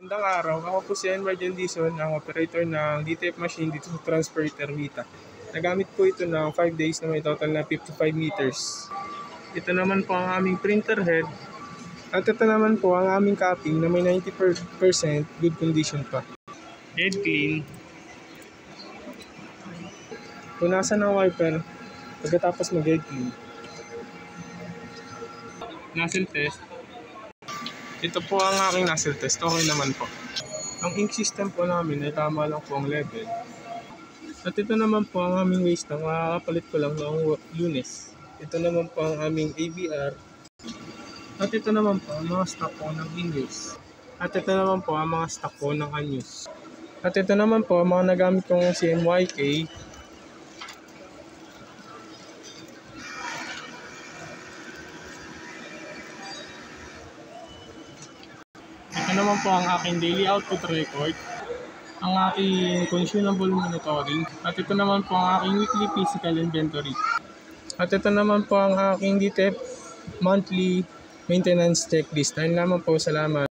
Magandang araw, ako po si Enward Dizon, ang operator ng DTF machine dito sa Transferter Vita. Nagamit po ito ng 5 days na may total na 55 meters. Ito naman po ang aming printer head. At ito naman po ang aming copy na may 90% good condition pa. Head clean. Punasan ng wiper pagkatapos mag-head clean. Nozzle test. Ito po ang aking nozzle test. Okay naman po. Ang ink system po namin ay tama lang po ang level. At ito naman po ang aming waste tank. Makakapalit ko lang noong Lunes. Ito naman po ang aming ABR. At ito naman po ang mga stock po ng in-use. At ito naman po ang mga stock po ng unused. At ito naman po ang mga nagamit kong CMYK. Ito naman po ang aking daily output record, ang aking consumable monitoring, at ito naman po ang aking weekly physical inventory. At ito naman po ang aking DTF monthly maintenance checklist. Ayun naman po, salamat.